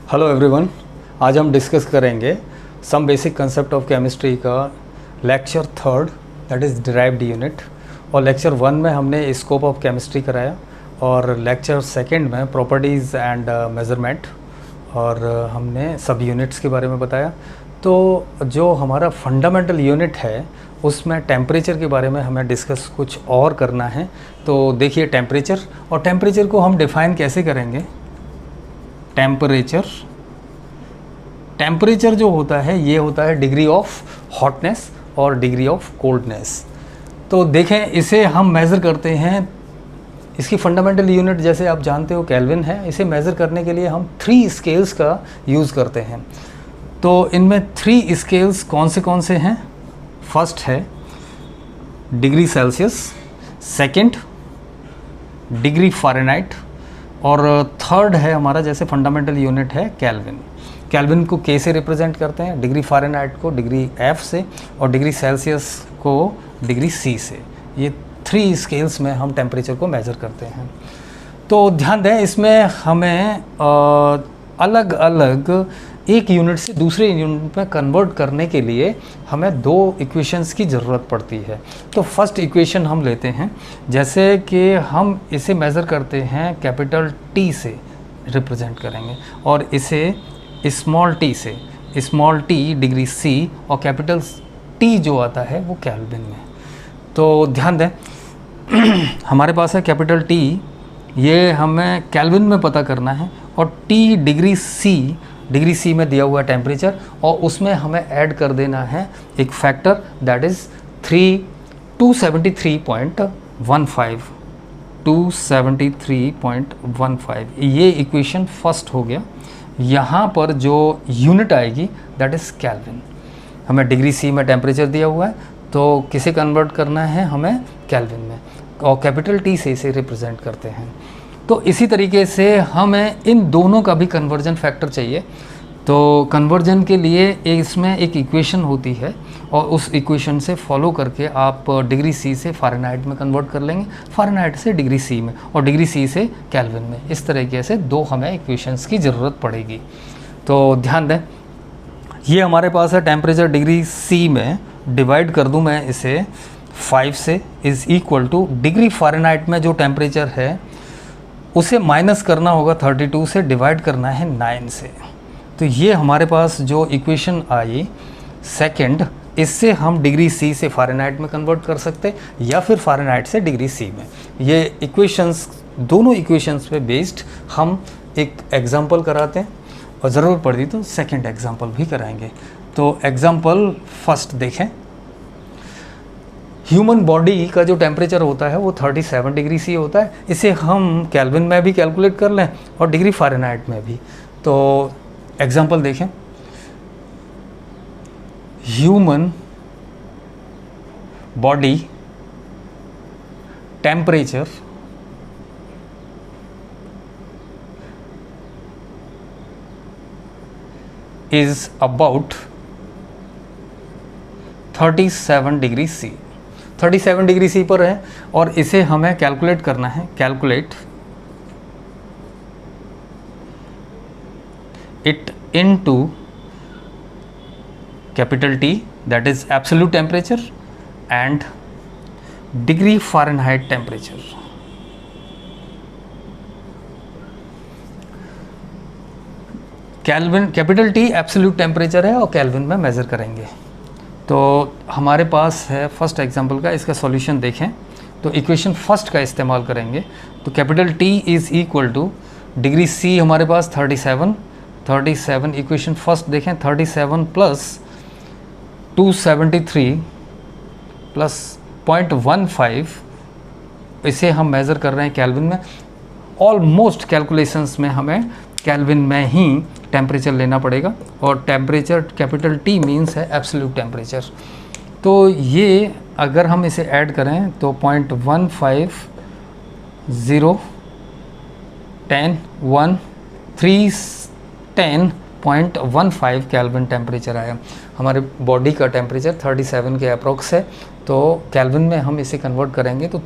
Hello everyone, आज हम discuss करेंगे some basic concept of chemistry का lecture third, that is derived unit. और लेक्चर वन में हमने स्कोप ऑफ केमिस्ट्री कराया और लेक्चर सेकंड में प्रॉपर्टीज़ एंड मेज़रमेंट, और हमने सब यूनिट्स के बारे में बताया। तो जो हमारा फंडामेंटल यूनिट है उसमें टेम्परेचर के बारे में हमें डिस्कस कुछ और करना है। तो देखिए टेम्परेचर, और टेम्परेचर को हम डिफ़ाइन कैसे करेंगे। टेम्परेचर जो होता है ये होता है डिग्री ऑफ हॉटनेस और डिग्री ऑफ कोल्डनेस। तो देखें इसे हम मेज़र करते हैं, इसकी फंडामेंटल यूनिट जैसे आप जानते हो केल्विन है। इसे मेज़र करने के लिए हम 3 स्केल्स का यूज़ करते हैं। तो इनमें 3 स्केल्स कौन से हैं। फर्स्ट है degree Celsius, second degree Fahrenheit, और थर्ड है हमारा जैसे फंडामेंटल यूनिट है केल्विन। केल्विन को के से रिप्रेजेंट करते हैं, डिग्री फ़ारेनहाइट को डिग्री एफ से, और डिग्री सेल्सियस को डिग्री सी से। ये 3 स्केल्स में हम टेम्परेचर को मेज़र करते हैं। तो ध्यान दें, इसमें हमें अलग अलग एक यूनिट से दूसरे यूनिट में कन्वर्ट करने के लिए हमें 2 इक्वेशंस की ज़रूरत पड़ती है। तो फर्स्ट इक्वेशन हम लेते हैं, जैसे कि हम इसे मेज़र करते हैं कैपिटल टी से रिप्रेजेंट करेंगे, और इसे स्मॉल टी से, स्मॉल टी डिग्री सी, और कैपिटल टी जो आता है वो केल्विन में। तो ध्यान दें हमारे पास है कैपिटल टी, ये हमें केल्विन में पता करना है, और टी डिग्री सी में दिया हुआ टेम्परेचर, और उसमें हमें ऐड कर देना है एक फैक्टर दैट इज़ 273.15। ये इक्वेशन फर्स्ट हो गया। यहाँ पर जो यूनिट आएगी दैट इज़ केल्विन। हमें डिग्री सी में टेम्परेचर दिया हुआ है, तो किसे कन्वर्ट करना है हमें केल्विन में, और कैपिटल टी से इसे रिप्रेजेंट करते हैं। तो इसी तरीके से हमें इन दोनों का भी कन्वर्जन फैक्टर चाहिए। तो कन्वर्जन के लिए इसमें एक इक्वेशन होती है, और उस इक्वेशन से फॉलो करके आप डिग्री सी से फ़ारेनहाइट में कन्वर्ट कर लेंगे, फ़ारेनहाइट से डिग्री सी में, और डिग्री सी से केल्विन में। इस तरीके से 2 हमें इक्वेशंस की ज़रूरत पड़ेगी। तो ध्यान दें, ये हमारे पास है टेम्परेचर डिग्री सी में, डिवाइड कर दूँ मैं इसे 5 से, is equal to degree Fahrenheit में जो टेम्परेचर है उसे माइनस करना होगा 32 से, डिवाइड करना है 9 से। तो ये हमारे पास जो इक्वेशन आई सेकंड, इससे हम डिग्री सी से फ़ारेनहाइट में कन्वर्ट कर सकते, या फिर फ़ारेनहाइट से डिग्री सी में। ये इक्वेशंस, दोनों इक्वेशंस पे बेस्ड हम एक एग्जांपल कराते हैं, और ज़रूरत पड़ती तो सेकंड एग्जांपल भी कराएंगे। तो एग्जांपल फर्स्ट देखें। ह्यूमन बॉडी का जो टेम्परेचर होता है वो 37 डिग्री सी होता है। इसे हम केल्विन में भी कैलकुलेट कर लें और डिग्री फ़ारेनहाइट में भी। तो एग्जांपल देखें, human body temperature is about 37 degree C. 37 degree C पर है, और इसे हमें कैलकुलेट करना है। Calculate it into capital T, that is absolute temperature, and degree Fahrenheit temperature. Kelvin, capital T absolute temperature है, और केल्विन में मेज़र करेंगे। तो हमारे पास है फर्स्ट एग्जांपल का, इसका सॉल्यूशन देखें। तो इक्वेशन फर्स्ट का इस्तेमाल करेंगे। तो capital T is equal to degree C हमारे पास 37 इक्वेशन फर्स्ट देखें, 37 प्लस 273 प्लस 0.15, इसे हम मेज़र कर रहे हैं केल्विन में। ऑलमोस्ट कैलकुलेशंस में हमें केल्विन में ही टेम्परेचर लेना पड़ेगा, और टेम्परेचर कैपिटल टी मीन्स है एब्सोल्यूट टेम्परेचर। तो ये अगर हम इसे ऐड करें तो 0.15 केल्विन टेम्परेचर आया। हमारे बॉडी का टेम्परेचर 37 के अप्रोक्स है, तो केल्विन में हम इसे कन्वर्ट करेंगे तो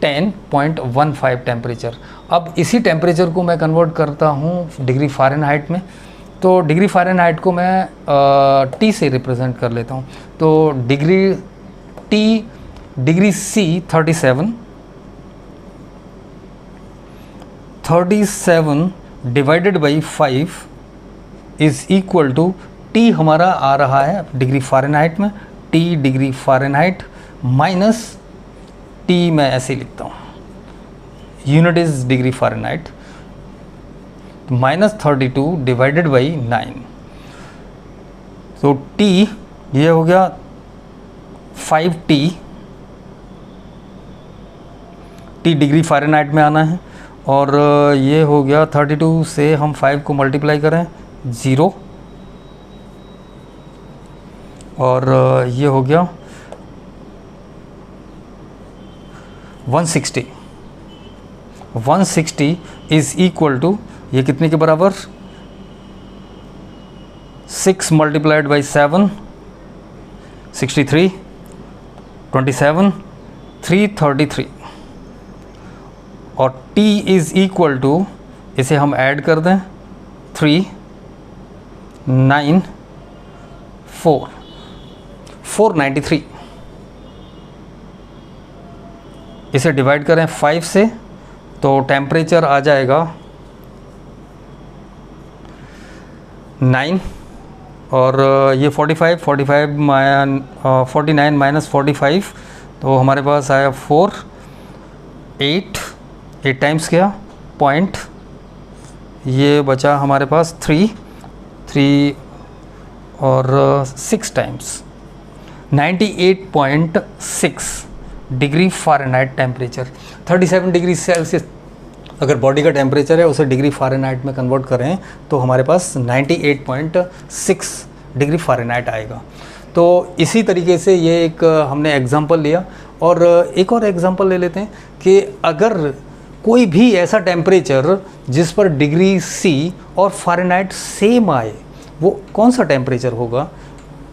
10.15 टेम्परेचर। अब इसी टेम्परेचर को मैं कन्वर्ट करता हूँ डिग्री फ़ारेनहाइट में, तो डिग्री फ़ारेनहाइट को मैं टी से रिप्रेजेंट कर लेता हूँ। तो degree T, degree C 37 divided by 5 is equal to, T हमारा आ रहा है डिग्री फ़ारेनहाइट में, T degree Fahrenheit minus T, मैं ऐसे ही लिखता हूँ, unit is degree Fahrenheit, minus 32 divided by 9। तो टी ये हो गया 5T, टी डिग्री फ़ारेनहाइट में आना है, और ये हो गया 32 से हम 5 को मल्टीप्लाई करें 0, और ये हो गया 160 इज़ इक्वल टू, ये कितने के बराबर, 6 मल्टीप्लाइड बाई 7 63, 27 333, और t इज़ इक्वल टू, इसे हम ऐड कर दें 3 9 4 493, इसे डिवाइड करें 5 से, तो टेम्परेचर आ जाएगा 9, और ये 49 माइनस 45, तो हमारे पास आया 4, 8 टाइम्स क्या पॉइंट, ये बचा हमारे पास 3 और 6 times 98.6 degree Fahrenheit temperature. 37 degree Celsius अगर बॉडी का टेम्परेचर है, उसे डिग्री फ़ारेनहाइट में कन्वर्ट करें तो हमारे पास 98.6 डिग्री फ़ारेनहाइट आएगा। तो इसी तरीके से ये एक हमने एग्ज़ाम्पल लिया, और एक और एग्ज़ाम्पल ले लेते हैं कि अगर कोई भी ऐसा टेम्परेचर जिस पर डिग्री सी और फ़ारेनहाइट सेम आए, वो कौन सा टेम्परेचर होगा।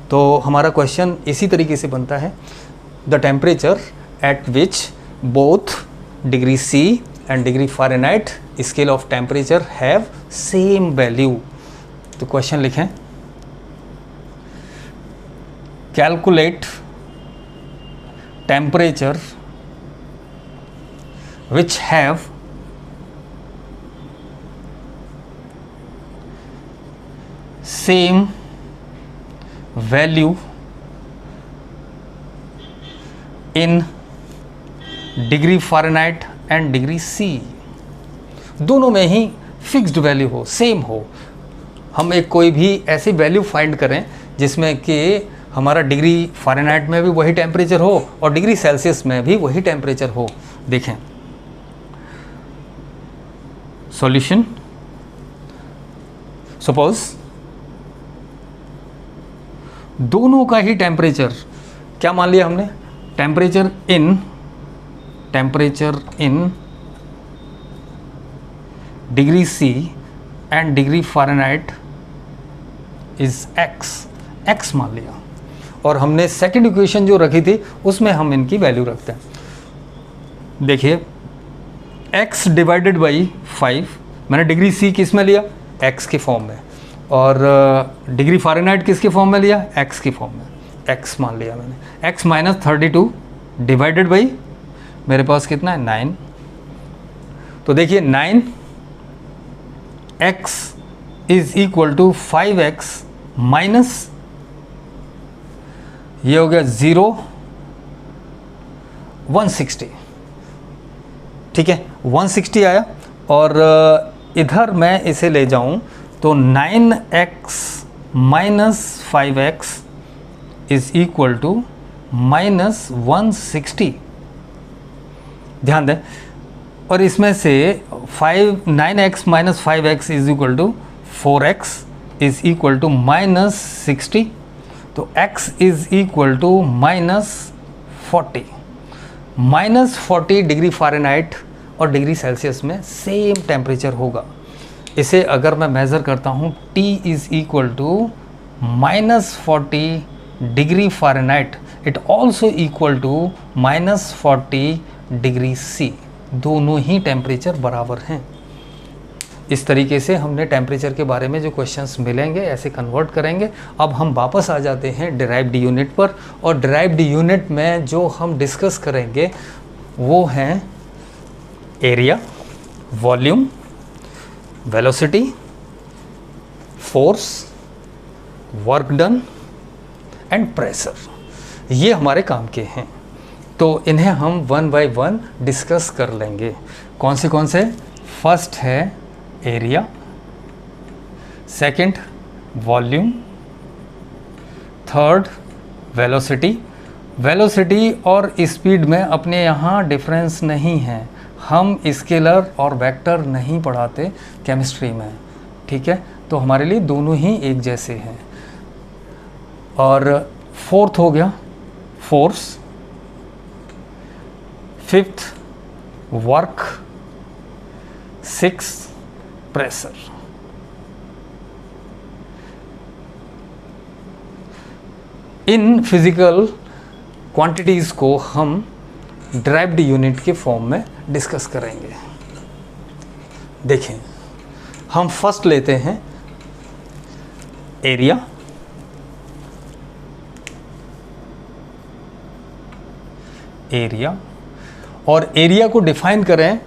तो हमारा क्वेश्चन इसी तरीके से बनता है, the temperature at which both degree C and degree Fahrenheit scale of temperature have same value. तो क्वेश्चन लिखें, calculate temperature which have same value in degree Fahrenheit and degree C, दोनों में ही फिक्स्ड वैल्यू हो, same हो। हम एक कोई भी ऐसी वैल्यू फाइंड करें जिसमें कि हमारा डिग्री फ़ारेनहाइट में भी वही टेम्परेचर हो और डिग्री सेल्सियस में भी वही टेम्परेचर हो। देखें सॉल्यूशन, सपोज दोनों का ही टेम्परेचर क्या मान लिया हमने, temperature in degree C and degree Fahrenheit is X मान लिया, और हमने सेकंड इक्वेशन जो रखी थी उसमें हम इनकी वैल्यू रखते हैं। देखिए x डिवाइडेड बाई 5, मैंने डिग्री सी किस में लिया, x के फॉर्म में, और डिग्री फ़ारेनहाइट किसके फॉर्म में लिया, x के फॉर्म में, x मान लिया मैंने। x माइनस 32 डिवाइडेड बाई मेरे पास कितना है 9, तो देखिए 9x is equal to 5x minus, ये हो गया 0 160, ठीक है 160 आया, और इधर मैं इसे ले जाऊं तो 9x minus 5x is equal to minus 160, ध्यान दें, और इसमें से 9x minus 5x is equal to 4x is equal to minus 60, तो x is equal to minus 40। Minus 40 degree Fahrenheit और डिग्री सेल्सियस में सेम टेम्परेचर होगा। इसे अगर मैं मेज़र करता हूँ, T is equal to minus 40 degree Fahrenheit, it also equal to minus 40 degree C, दोनों ही टेम्परेचर बराबर हैं। इस तरीके से हमने टेम्परेचर के बारे में जो क्वेश्चंस मिलेंगे ऐसे कन्वर्ट करेंगे। अब हम वापस आ जाते हैं डिराइव्ड यूनिट पर, और डिराइव्ड यूनिट में जो हम डिस्कस करेंगे वो हैं area, volume, velocity, force, work done and pressure. ये हमारे काम के हैं, तो इन्हें हम वन बाय वन डिस्कस कर लेंगे। कौन से? फर्स्ट है area, second volume, third velocity और स्पीड में अपने यहाँ डिफरेंस नहीं है, हम स्केलर और वेक्टर नहीं पढ़ाते केमिस्ट्री में, ठीक है, तो हमारे लिए दोनों ही एक जैसे हैं। और फोर्थ हो गया force, fifth work, six pressure. In physical quantities को हम डिराइव्ड यूनिट के फॉर्म में डिस्कस करेंगे। देखें, हम फर्स्ट लेते हैं एरिया। और एरिया को डिफाइन करें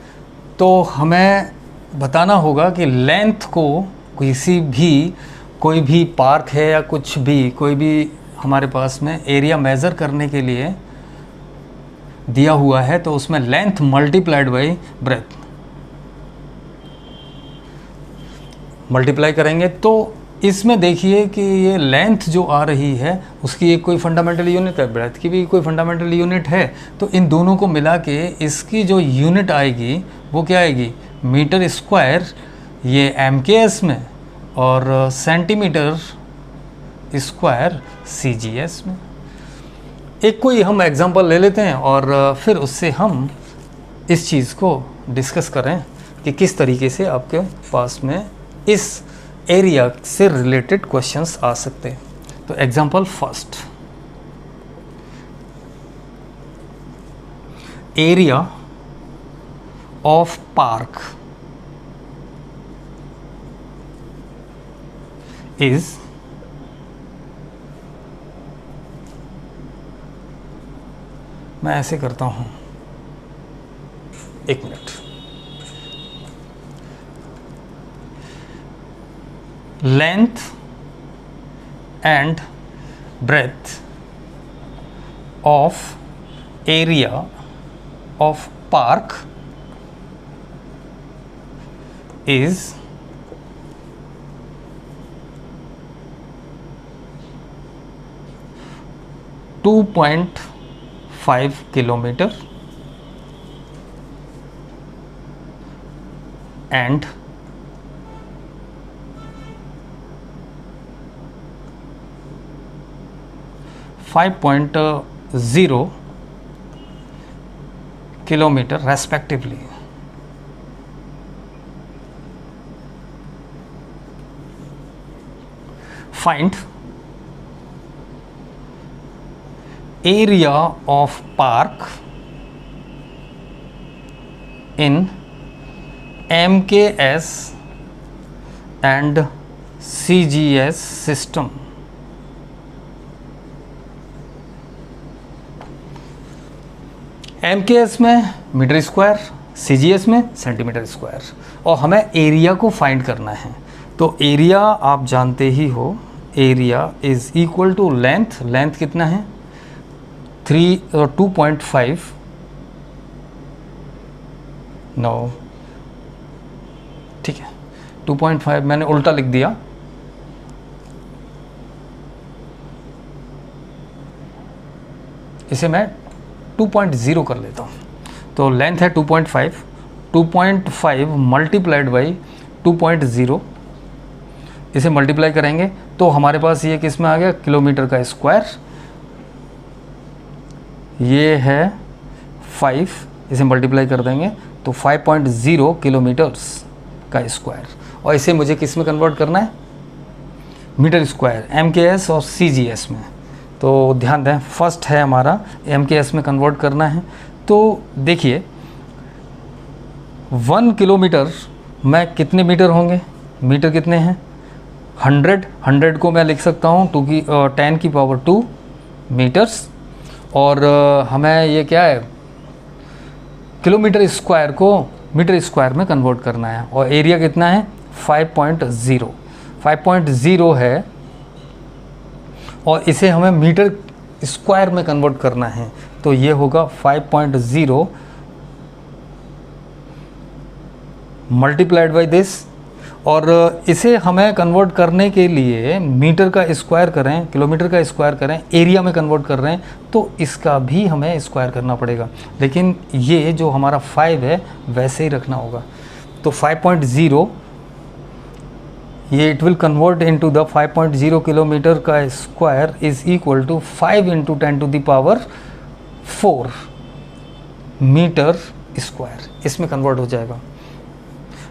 तो हमें बताना होगा कि लेंथ को कोई भी पार्क है या कुछ भी, कोई भी हमारे पास में एरिया मेज़र करने के लिए दिया हुआ है, तो उसमें length multiplied by breath multiply करेंगे। तो इसमें देखिए कि ये लेंथ जो आ रही है उसकी एक कोई फंडामेंटल यूनिट है, ब्रेथ की भी कोई फंडामेंटल यूनिट है, तो इन दोनों को मिला के इसकी जो यूनिट आएगी वो क्या आएगी? मीटर स्क्वायर, ये MKS में, और सेंटीमीटर स्क्वायर CGS में। एक कोई हम एग्जांपल ले लेते हैं और फिर उससे हम इस चीज़ को डिस्कस करें कि किस तरीके से आपके पास में इस एरिया से रिलेटेड क्वेश्चंस आ सकते हैं। तो example first, area of park is मैं ऐसे करता हूं, एक minute, length and breadth of area of park is 2.5 kilometer and 5.0 kilometer respectively. Find area of park in MKS and CGS system. MKS में metre square, CGS में centimetre square, और हमें area को फाइंड करना है। तो एरिया आप जानते ही हो, area is equal to length. Length कितना है? 2.5, नो ठीक है 2.5 मैंने उल्टा लिख दिया, इसे मैं 2.0 कर लेता हूँ। तो लेंथ है 2.5 मल्टीप्लाइड बाई 2.0, इसे मल्टीप्लाई करेंगे तो हमारे पास ये किस में आ गया? किलोमीटर का स्क्वायर। ये है 5, इसे मल्टीप्लाई कर देंगे तो 5.0 किलोमीटर्स का स्क्वायर, और इसे मुझे किस में कन्वर्ट करना है? मीटर स्क्वायर, MKS और CGS में। तो ध्यान दें, फर्स्ट है हमारा MKS में कन्वर्ट करना है, तो देखिए 1 किलोमीटर में कितने मीटर होंगे, मीटर कितने हैं 100 को मैं लिख सकता हूँ 10 की पावर 2 मीटर्स, और हमें ये क्या है किलोमीटर स्क्वायर को मीटर स्क्वायर में कन्वर्ट करना है, और एरिया कितना है 5.0 है, और इसे हमें मीटर स्क्वायर में कन्वर्ट करना है, तो ये होगा 5.0 मल्टीप्लाइड बाई दिस, और इसे हमें कन्वर्ट करने के लिए मीटर का स्क्वायर करें, किलोमीटर का स्क्वायर करें, एरिया में कन्वर्ट कर रहे हैं तो इसका भी हमें स्क्वायर करना पड़ेगा, लेकिन ये जो हमारा 5 है वैसे ही रखना होगा। तो 5.0 ये it will convert into the 5.0 kilometre का square is equal to 5 × 10⁴ metre square, इसमें कन्वर्ट हो जाएगा।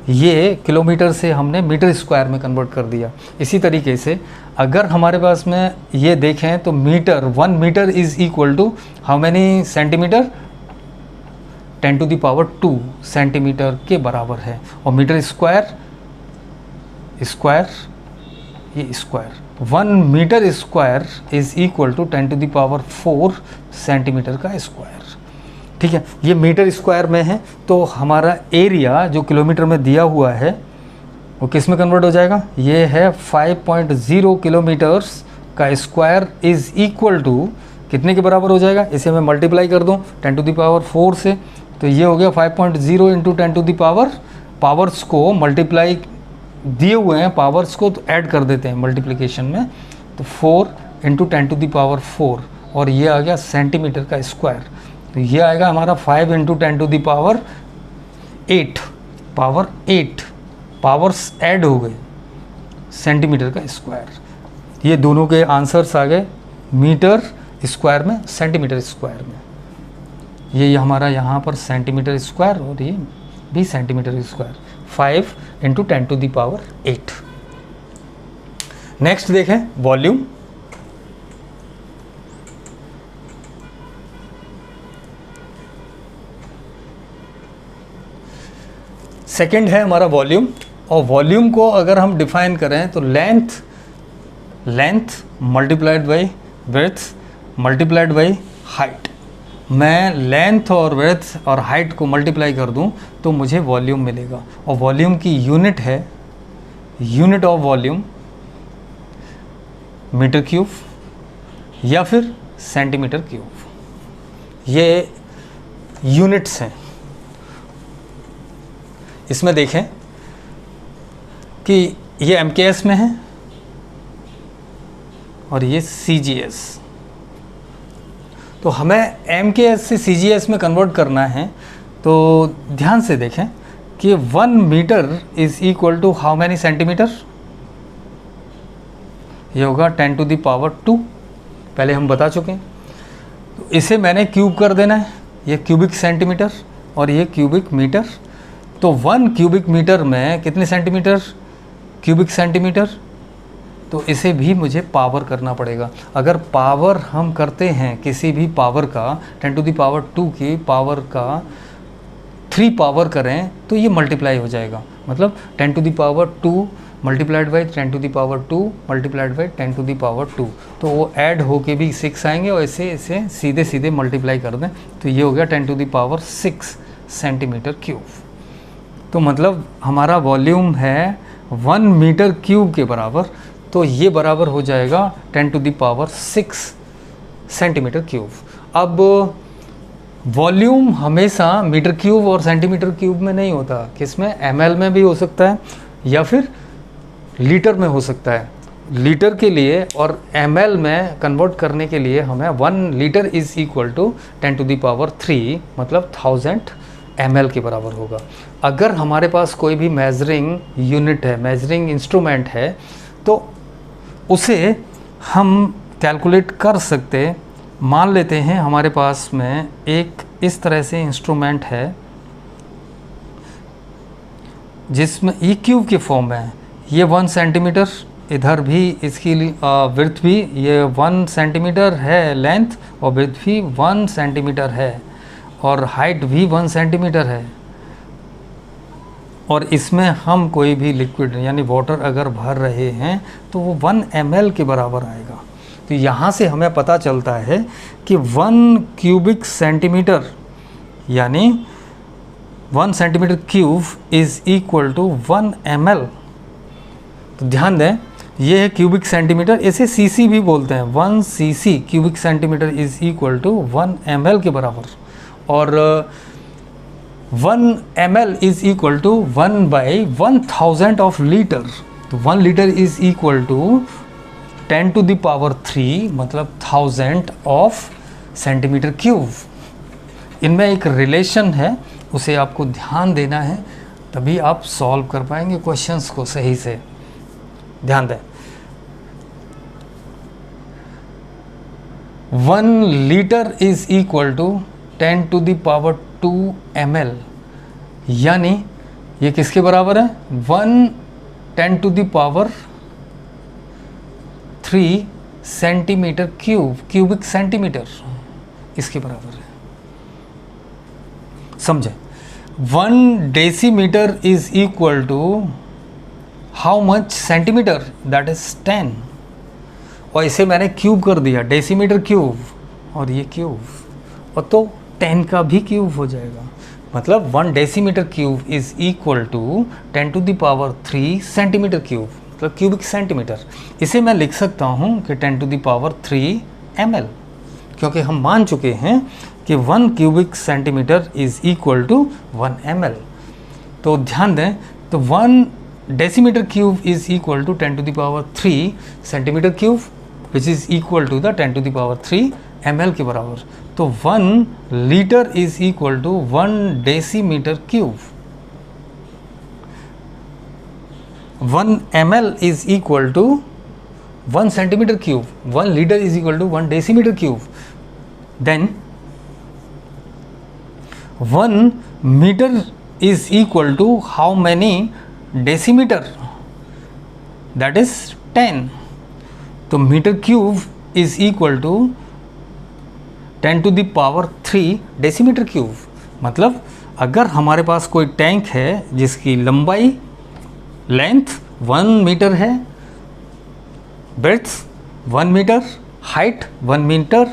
ये किलोमीटर से हमने मीटर स्क्वायर में कन्वर्ट कर दिया। इसी तरीके से अगर हमारे पास में ये देखें तो metre 1 metre is equal to how many centimetre 10⁻² centimetre के बराबर है, और मीटर स्क्वायर ये square 1 metre square is equal to 10⁴ centimetre का स्क्वायर। ठीक है, ये मीटर स्क्वायर में है, तो हमारा एरिया जो किलोमीटर में दिया हुआ है वो किस में कन्वर्ट हो जाएगा, ये है 5.0 किलोमीटर्स का स्क्वायर इज़ इक्वल टू कितने के बराबर हो जाएगा, इसे मैं मल्टीप्लाई कर दूँ 10⁴ से, तो ये हो गया 5.0 × 10⁻, पावर्स को मल्टीप्लाई दिए हुए हैं, पावर्स को तो ऐड कर देते हैं मल्टीप्लिकेशन में, तो 4 × 10⁴, और ये आ गया सेंटीमीटर का स्क्वायर, तो ये आएगा हमारा 5 × 10⁸, पावर 8 पावर्स ऐड हो गए सेंटीमीटर का स्क्वायर। ये दोनों के आंसर्स आ गए मीटर स्क्वायर में, सेंटीमीटर स्क्वायर में। ये हमारा यहाँ पर सेंटीमीटर स्क्वायर और ये भी सेंटीमीटर स्क्वायर, 5 × 10⁸। नेक्स्ट देखें वॉल्यूम। सेकंड है हमारा वॉल्यूम, और वॉल्यूम को अगर हम डिफाइन करें तो length multiplied by width multiplied by height. मैं लेंथ और विड्थ और हाइट को मल्टीप्लाई कर दूं तो मुझे वॉल्यूम मिलेगा, और वॉल्यूम की यूनिट है, unit of volume metre cube या फिर सेंटीमीटर क्यूब, ये यूनिट्स हैं। इसमें देखें कि ये MKS में है और ये CGS, तो हमें MKS से CGS में कन्वर्ट करना है, तो ध्यान से देखें कि 1 metre is equal to how many centimetre, ये होगा 10⁻², पहले हम बता चुके हैं। तो इसे मैंने क्यूब कर देना है, ये क्यूबिक सेंटीमीटर और ये क्यूबिक मीटर, तो 1 क्यूबिक मीटर में कितने सेंटीमीटर क्यूबिक सेंटीमीटर, तो इसे भी मुझे पावर करना पड़ेगा। अगर पावर हम करते हैं किसी भी पावर का 10⁻² की पावर का 3 पावर करें तो ये मल्टीप्लाई हो जाएगा, मतलब 10⁻² मल्टीप्लाइड बाई 10⁻² मल्टीप्लाइड बाई 10⁻², तो वो ऐड होके भी 6 आएंगे, और इसे सीधे सीधे मल्टीप्लाई कर दें तो ये हो गया 10⁻6 सेंटीमीटर क्यूब। तो मतलब हमारा वॉल्यूम है 1 मीटर क्यूब के बराबर, तो ये बराबर हो जाएगा 10⁻6 सेंटीमीटर क्यूब। अब वॉल्यूम हमेशा मीटर क्यूब और सेंटीमीटर क्यूब में नहीं होता, किसमें ml में भी हो सकता है या फिर लीटर में हो सकता है। लीटर के लिए और ml में कन्वर्ट करने के लिए हमें 1 लीटर इज़ इक्वल टू 10⁻3 मतलब 1000 ml के बराबर होगा। अगर हमारे पास कोई भी मेजरिंग यूनिट है, मेजरिंग इंस्ट्रूमेंट है, तो उसे हम कैलकुलेट कर सकते। मान लेते हैं हमारे पास में एक इस तरह से इंस्ट्रूमेंट है जिसमें ई क्यूब के फॉर्म में है, ये 1 सेंटीमीटर, इधर भी इसकी विड्थ भी ये 1 सेंटीमीटर है लेंथ, और विड्थ भी 1 सेंटीमीटर है, और हाइट भी 1 सेंटीमीटर है, और इसमें हम कोई भी लिक्विड यानी वाटर अगर भर रहे हैं तो वो 1 ml के बराबर आएगा। तो यहाँ से हमें पता चलता है कि 1 क्यूबिक सेंटीमीटर यानी 1 centimetre cube is equal to 1 ml। तो ध्यान दें, ये है क्यूबिक सेंटीमीटर, इसे सीसी भी बोलते हैं। 1 cc cubic centimetre is equal to 1 ml के बराबर, और 1 ml is equal to 1/1000 of litre. तो 1 litre is equal to 10 to the power 3, मतलब 1000 ऑफ सेंटीमीटर क्यूब। इनमें एक रिलेशन है, उसे आपको ध्यान देना है, तभी आप सॉल्व कर पाएंगे क्वेश्चंस को सही से। ध्यान दें, 1 litre is equal to 10 to the power 2 ml, यानी ये किसके बराबर है? 1 10 to the power 3 centimetre cube, cubic centimetre, इसके बराबर है। समझे? 1 decimetre is equal to how much centimetre? That is 10, और इसे मैंने क्यूब कर दिया, डेसीमीटर क्यूब, और ये क्यूब, और तो 10 का भी क्यूब हो जाएगा। मतलब 1 decimetre cube is equal to 10 to the power 3 centimetre cube, मतलब क्यूबिक सेंटीमीटर। इसे मैं लिख सकता हूँ कि 10 to the power 3 ml, क्योंकि हम मान चुके हैं कि 1 cubic centimetre is equal to 1 ml। तो ध्यान दें, तो 1 decimetre cube is equal to 10 to the power 3 centimetre cube, which is equal to the 10 to the power 3 ml के बराबर। तो 1 litre is equal to 1 decimetre cube. 1 ml is equal to 1 centimetre cube, 1 litre is equal to 1 decimetre cube. Then 1 metre is equal to how many decimetre? That is 10। तो metre cube is equal to 10 to the power 3 decimetre cube. मतलब अगर हमारे पास कोई tank है जिसकी लंबाई, length 1 metre है, ब्रेड्थ 1 मीटर, हाइट 1 मीटर,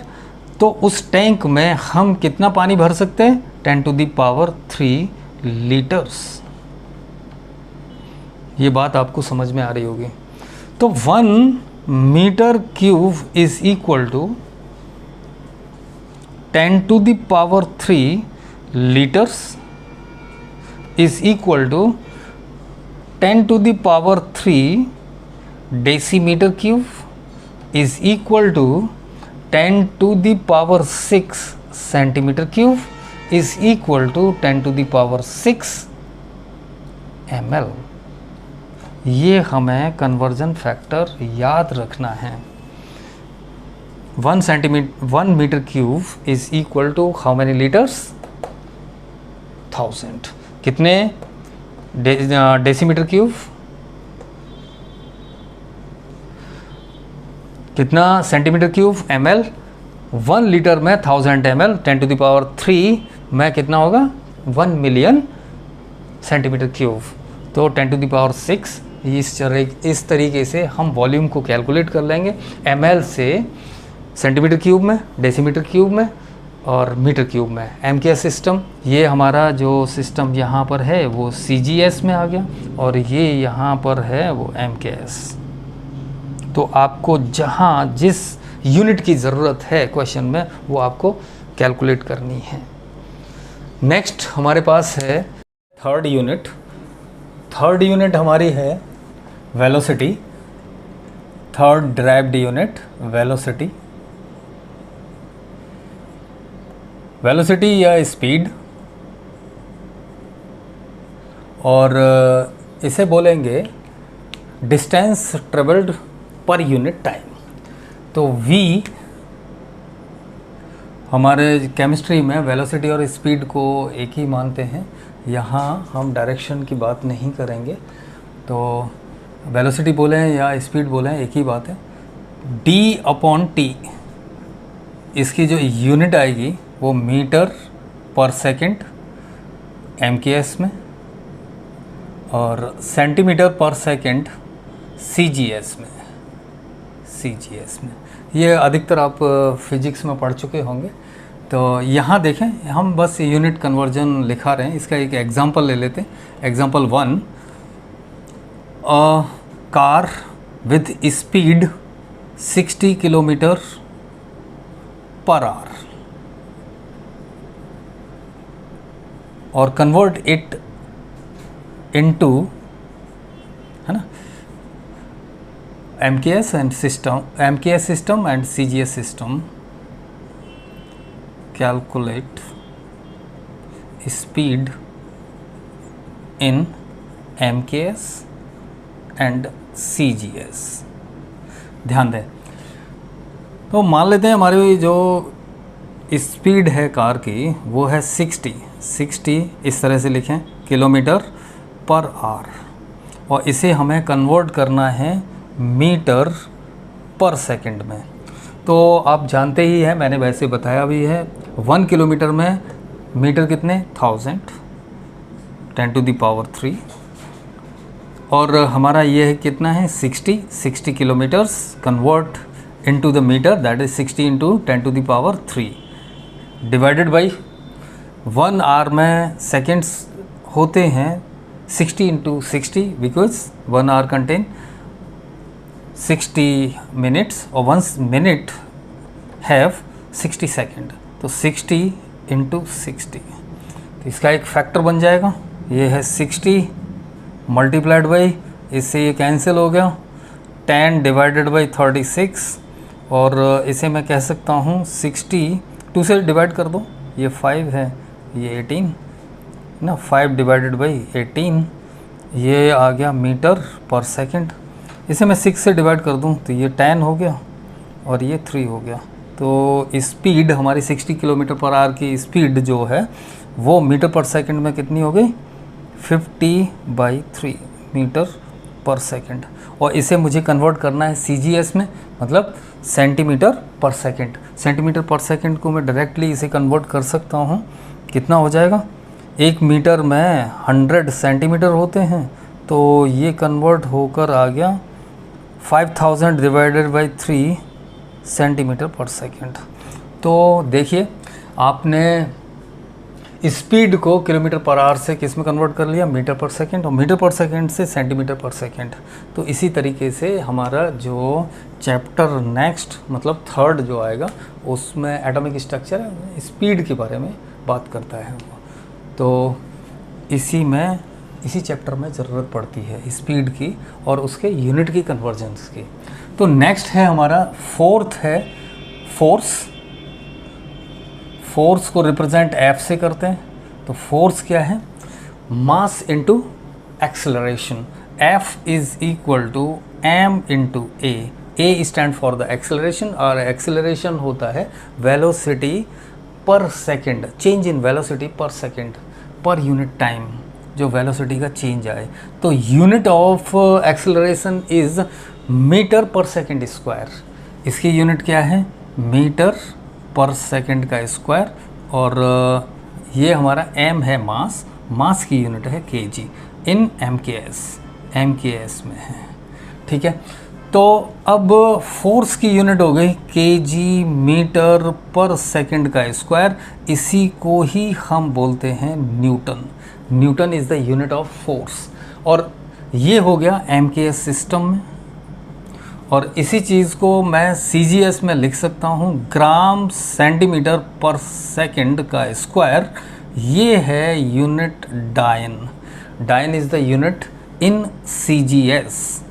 तो उस टैंक में हम कितना पानी भर सकते हैं? 10 to the power 3 लीटर्स। ये बात आपको समझ में आ रही होगी। तो 1 metre cube is equal to 10 to the power 3 litres is equal to 10 to the power 3 decimetre cube is equal to 10 to the power 6 centimetre cube is equal to 10 to the power 6 ml। ये हमें conversion factor याद रखना है। 1 metre cube is equal to how many litres? 1000। कितने decimetre cube? कितना centimetre cube? ml। 1 litre में 1000 ml, 10 to the power 3 में कितना होगा? 1 मिलियन सेंटीमीटर क्यूब। तो 10 to the power 6, इस तरीके से हम वॉल्यूम को कैलकुलेट कर लेंगे, ml से सेंटीमीटर क्यूब में, डेसीमीटर क्यूब में और मीटर क्यूब में। MKS सिस्टम, ये हमारा जो सिस्टम यहाँ पर है वो CGS में आ गया, और ये यहाँ पर है वो MKS। तो आपको जहाँ जिस यूनिट की ज़रूरत है क्वेश्चन में, वो आपको कैलकुलेट करनी है। नेक्स्ट हमारे पास है थर्ड यूनिट। थर्ड यूनिट हमारी है velocity, third derived unit velocity. Velocity या स्पीड, और इसे बोलेंगे डिस्टेंस ट्रेवल्ड पर यूनिट टाइम। तो v हमारे केमिस्ट्री में वेलोसिटी और स्पीड को एक ही मानते हैं। यहाँ हम डायरेक्शन की बात नहीं करेंगे, तो वेलोसिटी बोलें या स्पीड बोलें एक ही बात है। d/t इसकी जो यूनिट आएगी वो मीटर पर सेकेंड MKS में और सेंटीमीटर पर सेकेंड CGS में। ये अधिकतर आप फिजिक्स में पढ़ चुके होंगे। तो यहाँ देखें, हम बस यूनिट कन्वर्जन लिखा रहे हैं। इसका एक एग्जांपल ले लेते हैं। Example 1, car with speed 60 kilometre per hour और कन्वर्ट इट इनटू, है ना, MKS system and CGS system. Calculate speed in MKS and CGS. ध्यान दें, तो मान लेते हैं हमारी जो स्पीड है कार की वो है 60, इस तरह से लिखें, किलोमीटर पर आवर, और इसे हमें कन्वर्ट करना है मीटर पर सेकंड में। तो आप जानते ही हैं, मैंने वैसे बताया भी है, 1 किलोमीटर में मीटर कितने, 1000, 10⁻³ और हमारा ये है कितना है, 60 kilometres convert into the metre, that is 60 × 10⁻³ divided by 1 hour में सेकेंड्स होते हैं 60 × 60 बिकॉज 1 आवर कंटेन 60 मिनट्स और 1 मिनट हैव 60 सेकेंड, तो 60 × 60, तो इसका एक फैक्टर बन जाएगा, ये है 60 मल्टीप्लाइड बाई, इससे ये कैंसिल हो गया, 10 डिवाइडेड बाई 36 और इसे मैं कह सकता हूँ 60 2 से डिवाइड कर दो, ये 5 है, ये 18 ना, 5 डिवाइडेड बाई 18, ये आ गया मीटर पर सेकंड। इसे मैं 6 से डिवाइड कर दूं तो ये 10 हो गया और ये 3 हो गया। तो स्पीड हमारी 60 किलोमीटर पर आवर की स्पीड जो है वो मीटर पर सेकंड में कितनी हो गई, 50/3 मीटर पर सेकंड, और इसे मुझे कन्वर्ट करना है CGS में, मतलब सेंटीमीटर पर सेकंड। सेंटीमीटर पर सेकंड को मैं डायरेक्टली इसे कन्वर्ट कर सकता हूँ, कितना हो जाएगा, 1 मीटर में 100 सेंटीमीटर होते हैं, तो ये कन्वर्ट होकर आ गया 5000 डिवाइडेड बाई 3 सेंटीमीटर पर सेकंड। तो देखिए, आपने स्पीड को किलोमीटर पर आवर से किस में कन्वर्ट कर लिया, मीटर पर सेकंड, और मीटर पर सेकंड से सेंटीमीटर पर सेकंड। तो इसी तरीके से हमारा जो चैप्टर नेक्स्ट, मतलब 3rd जो आएगा, उसमें एटॉमिक स्ट्रक्चर है, स्पीड के बारे में बात करता है वो। तो इसी चैप्टर में ज़रूरत पड़ती है स्पीड की और उसके यूनिट की कन्वर्जेंस की। तो नेक्स्ट है हमारा 4th है फोर्स। फोर्स को रिप्रेजेंट F से करते हैं। तो फोर्स क्या है, mass into acceleration. F is equal to m into a stand for the acceleration, और एक्सेलरेशन होता है velocity per second, change in velocity per second per unit time, जो वेलोसिटी का चेंज आए। तो unit of acceleration is metre per second square. इसकी unit क्या है, मीटर पर सेकेंड का स्क्वायर, और ये हमारा m है मास की यूनिट है kg इन MKS में है, ठीक है। तो अब फोर्स की यूनिट हो गई kg मीटर पर सेकेंड का स्क्वायर, इसी को ही हम बोलते हैं Newton is the unit of force. और ये हो गया MKS सिस्टम में, और इसी चीज़ को मैं CGS में लिख सकता हूँ ग्राम सेंटीमीटर पर सेकेंड का स्क्वायर। ये है unit dyne is the unit in CGS।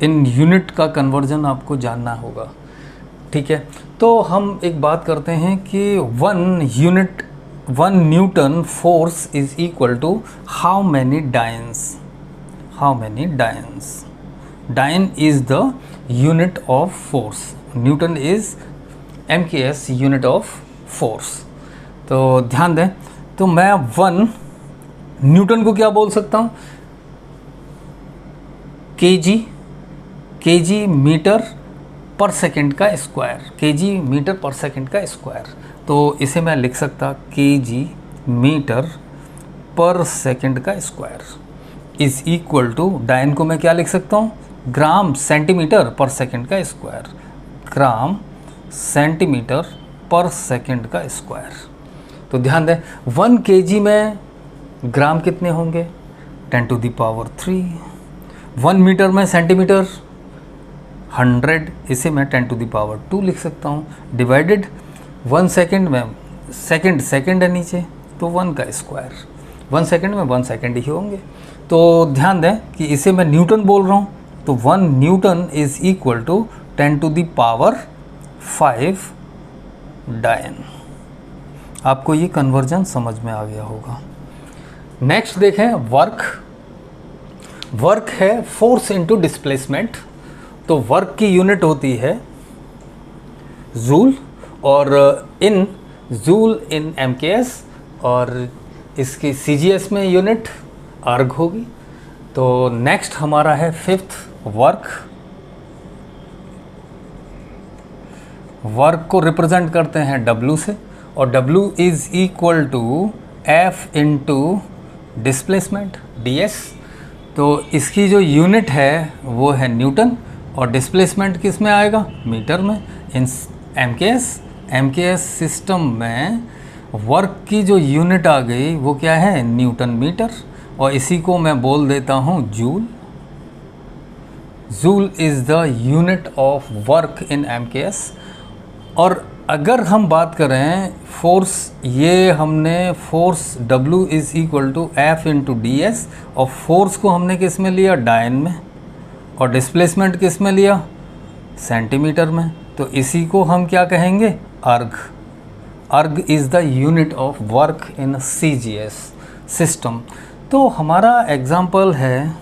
इन यूनिट का कन्वर्जन आपको जानना होगा, ठीक है। तो हम एक बात करते हैं कि 1 newton force is equal to how many dynes. Dyne is the unit of force, newton is MKS unit of force. तो ध्यान दें, तो मैं 1 न्यूटन को क्या बोल सकता हूँ, kg मीटर पर सेकंड का स्क्वायर, केजी मीटर पर सेकंड का स्क्वायर। तो इसे मैं लिख सकता केजी मीटर पर सेकंड का स्क्वायर इज इक्वल टू, डायन को मैं क्या लिख सकता हूँ, ग्राम सेंटीमीटर पर सेकंड का स्क्वायर, ग्राम सेंटीमीटर पर सेकंड का स्क्वायर। तो ध्यान दें 1 केजी में ग्राम कितने होंगे, 10 टू द पावर 3। 1 मीटर में सेंटीमीटर 100, इसे मैं 10 टू द पावर 2 लिख सकता हूँ, डिवाइडेड 1 सेकंड में, सेकंड है नीचे तो 1 का स्क्वायर, 1 सेकंड में 1 सेकंड ही होंगे। तो ध्यान दें कि इसे मैं न्यूटन बोल रहा हूँ, तो 1 newton is equal to 10 to the power 5 dyne. आपको ये कन्वर्जन समझ में आ गया होगा। नेक्स्ट देखें वर्क। वर्क है फोर्स इनटू डिस्प्लेसमेंट। तो वर्क की यूनिट होती है जूल, और इन जूल इन एमकेएस, और इसकी सीजीएस में यूनिट अर्ग होगी। तो नेक्स्ट हमारा है 5th वर्क। वर्क को रिप्रेजेंट करते हैं W से, और W is equal to F into displacement DS। तो इसकी जो यूनिट है वो है न्यूटन, और डिस्प्लेसमेंट किस में आएगा, मीटर में। इन एमकेएस सिस्टम में वर्क की जो यूनिट आ गई वो क्या है, न्यूटन मीटर, और इसी को मैं बोल देता हूँ joule. Joule is the unit of work in MKS. और अगर हम बात करें फोर्स, ये हमने force W is equal to F into DS, और फोर्स को हमने किस में लिया, डायन में, और डिस्प्लेसमेंट किस में लिया, सेंटीमीटर में। तो इसी को हम क्या कहेंगे, erg. Erg is the unit of work in CGS system. तो हमारा एग्जाम्पल है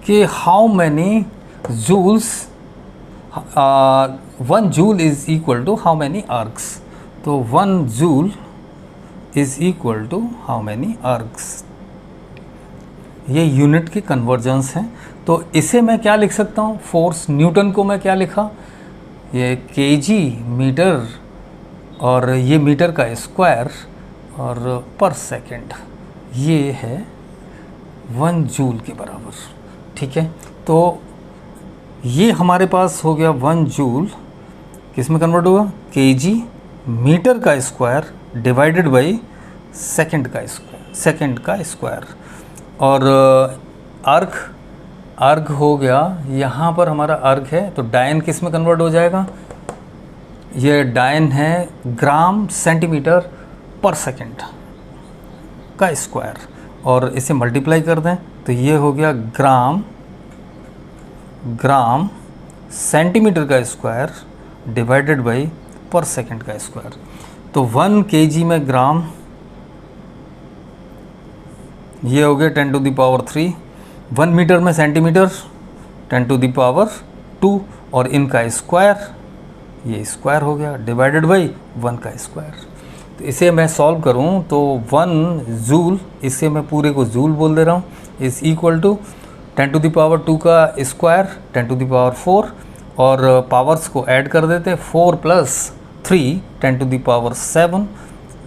कि how many joules, 1 joule is equal to how many ergs. तो 1 joule is equal to how many ergs. ये यूनिट की कन्वर्जेंस हैं। तो इसे मैं क्या लिख सकता हूँ, फोर्स न्यूटन को मैं क्या लिखा, ये केजी मीटर, और ये मीटर का स्क्वायर, और पर सेकंड ये है 1 जूल के बराबर। ठीक है, तो ये हमारे पास हो गया 1 जूल, किस में कन्वर्ट होगा, केजी मीटर का स्क्वायर डिवाइडेड बाई सेकंड का स्क्वायर। और अर्ग हो गया, यहाँ पर हमारा अर्ग है, तो डायन किस में कन्वर्ट हो जाएगा, ये डायन है ग्राम सेंटीमीटर पर सेकंड का स्क्वायर, और इसे मल्टीप्लाई कर दें तो ये हो गया ग्राम सेंटीमीटर का स्क्वायर डिवाइडेड बाई पर सेकंड का स्क्वायर। तो 1 केजी में ग्राम, ये हो गया 10 टू द पावर 3। 1 मीटर में सेंटीमीटर 10 टू द पावर 2, और इनका स्क्वायर, ये स्क्वायर हो गया डिवाइडेड बाई 1 का स्क्वायर। तो इसे मैं सॉल्व करूं तो 1 जूल, इसे मैं पूरे को जूल बोल दे रहा हूँ, is equal to 10 to the power 2 का स्क्वायर 10 टू द पावर 4, और पावर्स को ऐड कर देते, 4 प्लस 3 10 टू द पावर 7।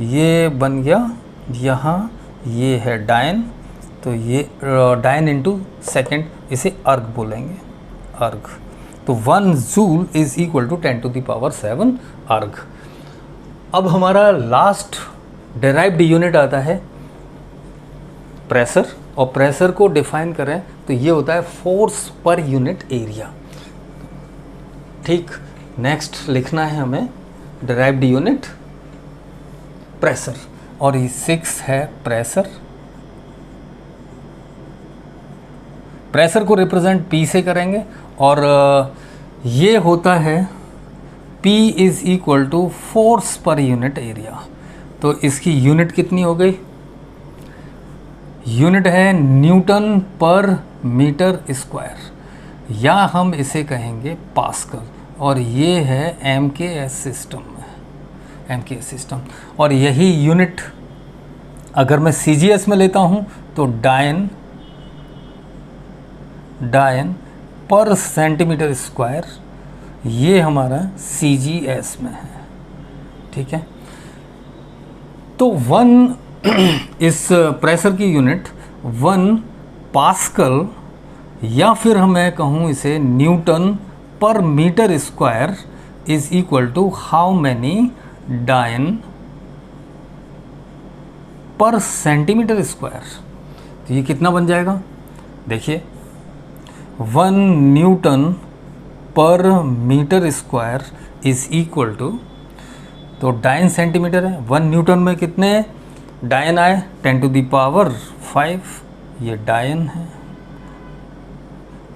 ये बन गया यहाँ, ये है डायन, तो ये डायन इंटू सेकेंड, इसे अर्ग बोलेंगे, अर्ग। तो 1 joule is equal to 10 to the power 7 erg. अब हमारा लास्ट डेराइव्ड यूनिट आता है प्रेशर, और प्रेशर को डिफाइन करें तो ये होता है फोर्स पर यूनिट एरिया। ठीक, नेक्स्ट लिखना है हमें डेराइव्ड यूनिट प्रेशर, और ये 6 है प्रेशर। प्रेशर को रिप्रेजेंट P से करेंगे, और ये होता है P is equal to force per unit area. तो इसकी यूनिट कितनी हो गई, यूनिट है न्यूटन पर मीटर स्क्वायर, या हम इसे कहेंगे पास्कल, और ये है एमकेएस सिस्टम में, एमकेएस सिस्टम। और यही यूनिट अगर मैं सीजीएस में लेता हूँ तो डायन पर सेंटीमीटर स्क्वायर ये हमारा CGS में है, ठीक है। तो 1 इस प्रेशर की यूनिट 1 पास्कल या फिर मैं कहूँ इसे न्यूटन पर metre square is equal to how many dyne per centimetre square. तो ये कितना बन जाएगा, देखिए 1 न्यूटन पर metre square is equal to, तो डायन सेंटीमीटर है, 1 न्यूटन में कितने डायन आए 10⁵, ये डायन है,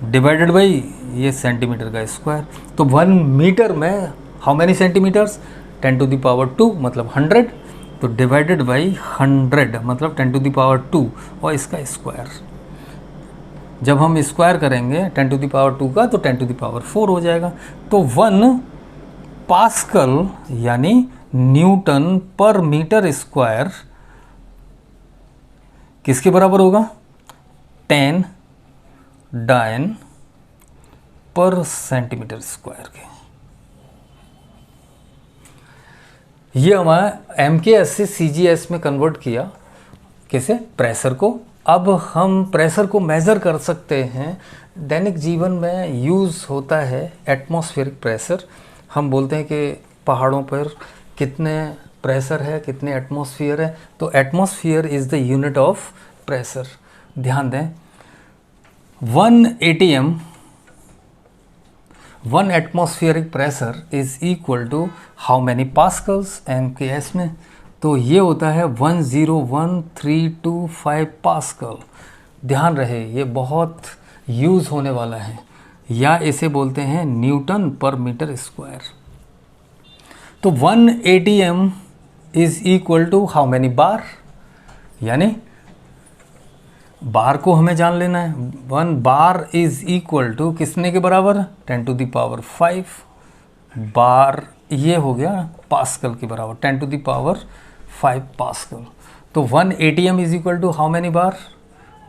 डिवाइडेड बाई ये सेंटीमीटर का स्क्वायर। तो 1 मीटर में हाउ मैनी सेंटीमीटर्स 10⁻², मतलब 100, तो डिवाइडेड बाई 100 मतलब 10⁻² और इसका स्क्वायर। जब हम स्क्वायर करेंगे 10⁻² का तो 10⁴ हो जाएगा। तो 1 पास्कल यानी न्यूटन पर मीटर स्क्वायर किसके बराबर होगा, 10 डायन पर सेंटीमीटर स्क्वायर के। ये हमारा MKS से CGS में कन्वर्ट किया, कैसे, प्रेशर को। अब हम प्रेशर को मेज़र कर सकते हैं, दैनिक जीवन में यूज़ होता है एटमॉस्फेरिक प्रेशर। हम बोलते हैं कि पहाड़ों पर कितने प्रेशर है, कितने एटमॉस्फेयर है, तो atmosphere is the unit of pressure. ध्यान दें 1 ATM 1 atmospheric pressure is equal to how many pascals MKS में, तो ये होता है 101,325 पास्कल। ध्यान रहे ये बहुत यूज़ होने वाला है, या इसे बोलते हैं न्यूटन पर मीटर स्क्वायर। तो 1 ATM is equal to how many bar, यानी बार को हमें जान लेना है। 1 बार इज़ इक्वल टू किसने के बराबर 10⁵ बार, ये हो गया पास्कल के बराबर 10⁵ पास्कल। तो 1 ATM is equal to how many bar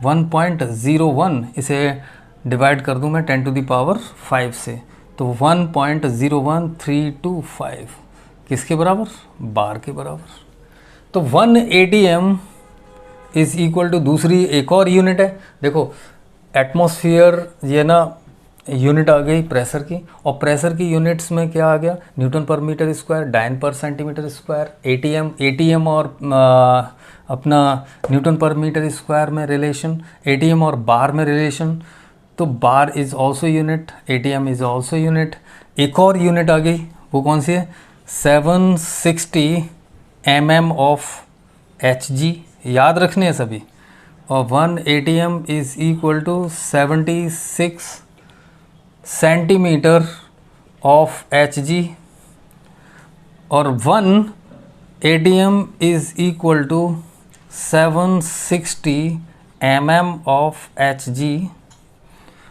1.01, इसे डिवाइड कर दूं मैं 10⁵ से, तो 1.01325 किसके बराबर, बार के बराबर। तो 1 ATM इज़ इक्वल टू दूसरी एक और यूनिट है, देखो एटमॉस्फेयर, ये ना यूनिट आ गई प्रेशर की, और प्रेशर की यूनिट्स में क्या आ गया, न्यूटन पर मीटर स्क्वायर, डायन पर सेंटीमीटर स्क्वायर। ATM और अपना न्यूटन पर मीटर स्क्वायर में रिलेशन, ATM और बार में रिलेशन, तो bar is also unit, ATM is also unit. एक और यूनिट आ गई, वो कौन सी है, 760 mm ऑफ Hg, याद रखने हैं सभी। और 1 ATM is equal to 76 centimetre of Hg, और 1 ATM is equal to 760 mm of Hg,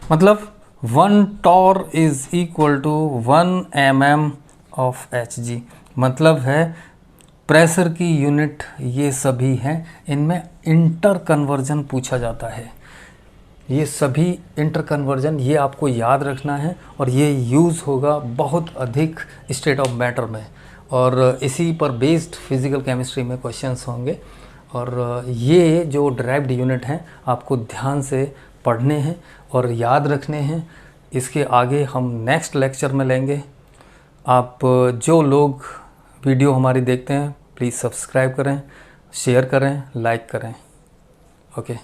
मतलब 1 torr is equal to 1 mm of Hg। मतलब है प्रेशर की यूनिट ये सभी हैं, इनमें इंटर कन्वर्जन पूछा जाता है। ये सभी इंटर कन्वर्जन ये आपको याद रखना है, और ये यूज़ होगा बहुत अधिक स्टेट ऑफ मैटर में, और इसी पर बेस्ड फिज़िकल केमिस्ट्री में क्वेश्चंस होंगे। और ये जो डिराइव्ड यूनिट हैं आपको ध्यान से पढ़ने हैं और याद रखने हैं। इसके आगे हम नेक्स्ट लेक्चर में लेंगे। आप जो लोग वीडियो हमारी देखते हैं प्लीज़ सब्सक्राइब करें, शेयर करें, लाइक करें। ओके।